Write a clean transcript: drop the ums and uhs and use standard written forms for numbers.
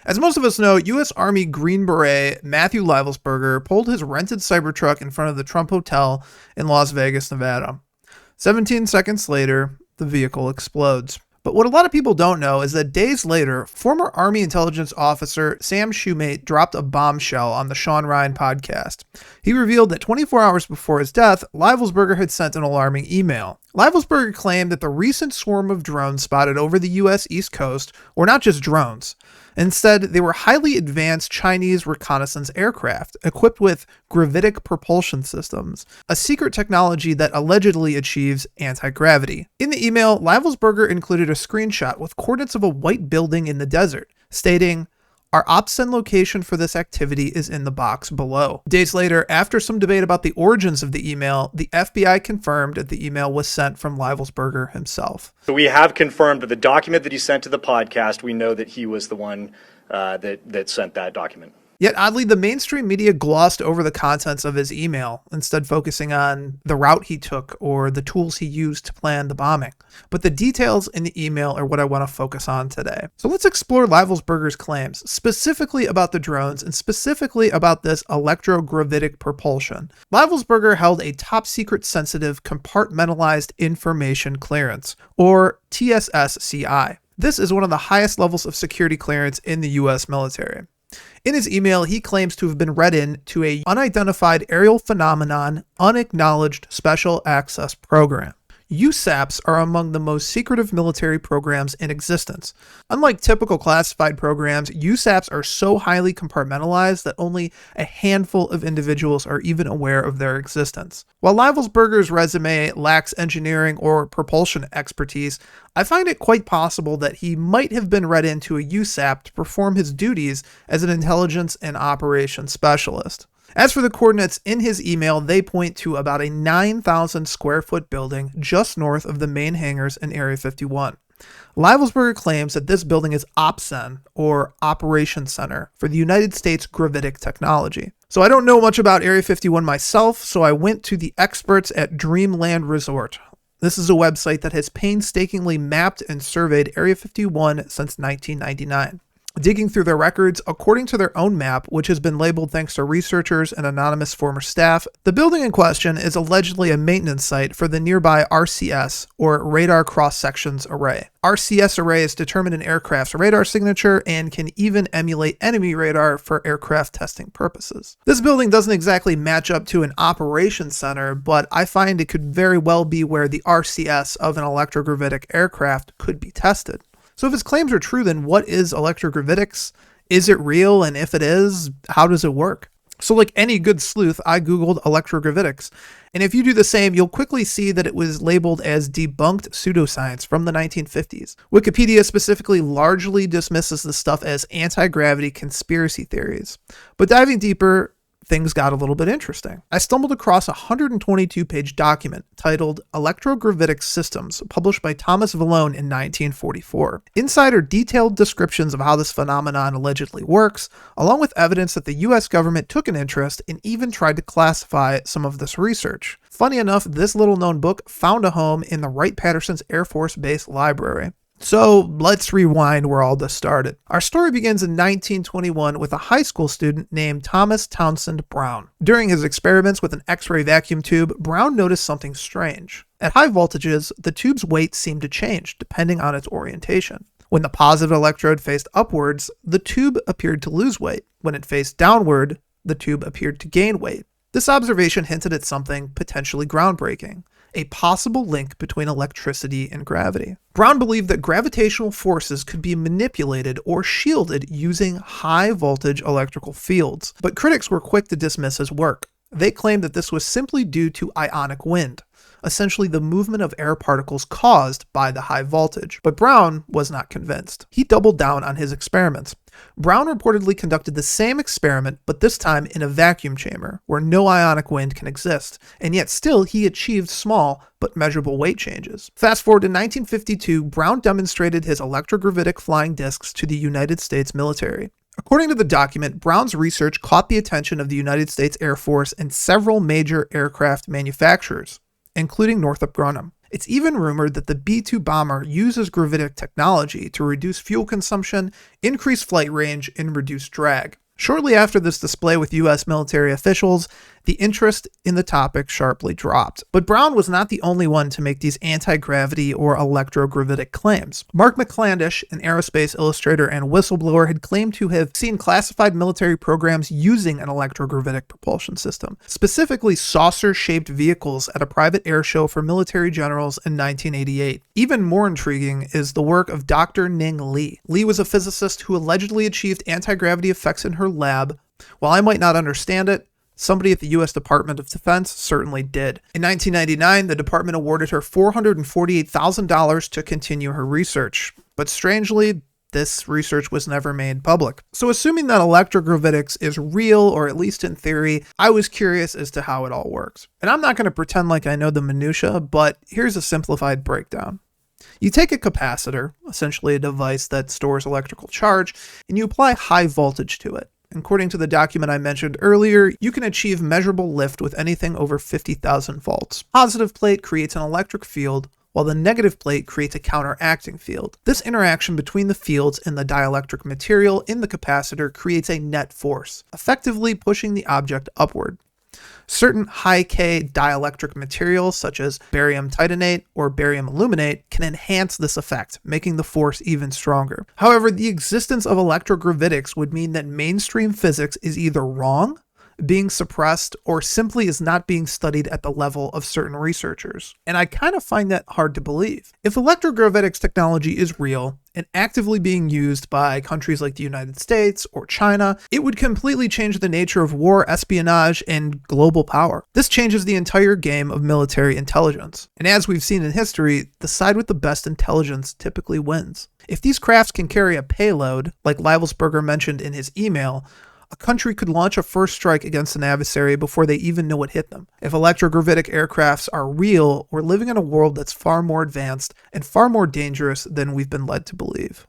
As most of us know, U.S. Army Green Beret Matthew Leibelsberger pulled his rented Cybertruck in front of the Trump Hotel in Las Vegas, Nevada. 17 seconds later, the vehicle explodes. But what a lot of people don't know is that days later, former Army intelligence officer Sam Shumate dropped a bombshell on the Sean Ryan podcast. He revealed that 24 hours before his death, Leibelsberger had sent an alarming email. Leibelsberger claimed that the recent swarm of drones spotted over the U.S. East Coast were not just drones. Instead, they were highly advanced Chinese reconnaissance aircraft equipped with gravitic propulsion systems, a secret technology that allegedly achieves anti-gravity. In the email, Leibelsberger included a screenshot with coordinates of a white building in the desert, stating, "Our OPSEN location for this activity is in the box below." Days later, after some debate about the origins of the email, the FBI confirmed that the email was sent from Leibelsberger himself. So we have confirmed that the document that he sent to the podcast, we know that he was the one that sent that document. Yet oddly, the mainstream media glossed over the contents of his email, instead focusing on the route he took or the tools he used to plan the bombing. But the details in the email are what I want to focus on today. So let's explore Leibelsberger's claims, specifically about the drones and specifically about this electrogravitic propulsion. Leibelsberger held a top-secret sensitive compartmentalized information clearance, or TSSCI. This is one of the highest levels of security clearance in the U.S. military. In his email, he claims to have been read in to a unidentified aerial phenomenon, unacknowledged special access program. USAPs are among the most secretive military programs in existence. Unlike typical classified programs, USAPs are so highly compartmentalized that only a handful of individuals are even aware of their existence. While Leibelsberger's resume lacks engineering or propulsion expertise, I find it quite possible that he might have been read into a USAP to perform his duties as an intelligence and operations specialist. As for the coordinates in his email, they point to about a 9,000 square foot building just north of the main hangars in Area 51. Leibelsberger claims that this building is OPSEN, or Operations Center, for the United States Gravitic Technology. So I don't know much about Area 51 myself, so I went to the experts at Dreamland Resort. This is a website that has painstakingly mapped and surveyed Area 51 since 1999. Digging through their records, according to their own map, which has been labeled thanks to researchers and anonymous former staff, the building in question is allegedly a maintenance site for the nearby RCS, or Radar Cross Sections Array. RCS arrays determine an aircraft's radar signature and can even emulate enemy radar for aircraft testing purposes. This building doesn't exactly match up to an operations center, but I find it could very well be where the RCS of an electrogravitic aircraft could be tested. So if his claims are true, then what is electrogravitics? Is it real? And if it is, how does it work? So like any good sleuth, I Googled electrogravitics. And if you do the same, you'll quickly see that it was labeled as debunked pseudoscience from the 1950s. Wikipedia specifically largely dismisses this stuff as anti-gravity conspiracy theories. But diving deeper, things got a little bit interesting. I stumbled across a 122-page document titled Electrogravitic Systems, published by Thomas Vallone in 1944. Inside are detailed descriptions of how this phenomenon allegedly works, along with evidence that the US government took an interest and even tried to classify some of this research. Funny enough, this little-known book found a home in the Wright-Patterson's Air Force Base Library. So let's rewind where all this started. Our story begins in 1921 with a high school student named Thomas Townsend Brown. During his experiments with an X-ray vacuum tube, Brown noticed something strange. At high voltages, the tube's weight seemed to change depending on its orientation. When the positive electrode faced upwards, the tube appeared to lose weight. When it faced downward, the tube appeared to gain weight. This observation hinted at something potentially groundbreaking: a possible link between electricity and gravity. Brown believed that gravitational forces could be manipulated or shielded using high-voltage electrical fields, but critics were quick to dismiss his work. They claimed that this was simply due to ionic wind, essentially the movement of air particles caused by the high voltage. But Brown was not convinced. He doubled down on his experiments. Brown reportedly conducted the same experiment, but this time in a vacuum chamber, where no ionic wind can exist, and yet still he achieved small but measurable weight changes. Fast forward to 1952, Brown demonstrated his electrogravitic flying discs to the United States military. According to the document, Brown's research caught the attention of the United States Air Force and several major aircraft manufacturers, including Northrop Grumman. It's even rumored that the B-2 bomber uses gravitic technology to reduce fuel consumption, increase flight range, and reduce drag. Shortly after this display with U.S. military officials, the interest in the topic sharply dropped. But Brown was not the only one to make these anti-gravity or electrogravitic claims. Mark McClandish, an aerospace illustrator and whistleblower, had claimed to have seen classified military programs using an electrogravitic propulsion system, specifically saucer-shaped vehicles at a private air show for military generals in 1988. Even more intriguing is the work of Dr. Ning Li. Li was a physicist who allegedly achieved anti-gravity effects in her lab. While I might not understand it, somebody at the U.S. Department of Defense certainly did. In 1999, the department awarded her $448,000 to continue her research. But strangely, this research was never made public. So assuming that electrogravitics is real, or at least in theory, I was curious as to how it all works. And I'm not going to pretend like I know the minutia, but here's a simplified breakdown. You take a capacitor, essentially a device that stores electrical charge, and you apply high voltage to it. According to the document I mentioned earlier, you can achieve measurable lift with anything over 50,000 volts. Positive plate creates an electric field, while the negative plate creates a counteracting field. This interaction between the fields and the dielectric material in the capacitor creates a net force, effectively pushing the object upward. Certain high-K dielectric materials, such as barium titanate or barium aluminate, can enhance this effect, making the force even stronger. However, the existence of electrogravitics would mean that mainstream physics is either wrong, being suppressed, or simply is not being studied at the level of certain researchers. And I kind of find that hard to believe. If electrogravitics technology is real and actively being used by countries like the United States or China, it would completely change the nature of war, espionage, and global power. This changes the entire game of military intelligence. And as we've seen in history, the side with the best intelligence typically wins. If these crafts can carry a payload, like Leibelsberger mentioned in his email, a country could launch a first strike against an adversary before they even know what hit them. If electrogravitic aircrafts are real, we're living in a world that's far more advanced and far more dangerous than we've been led to believe.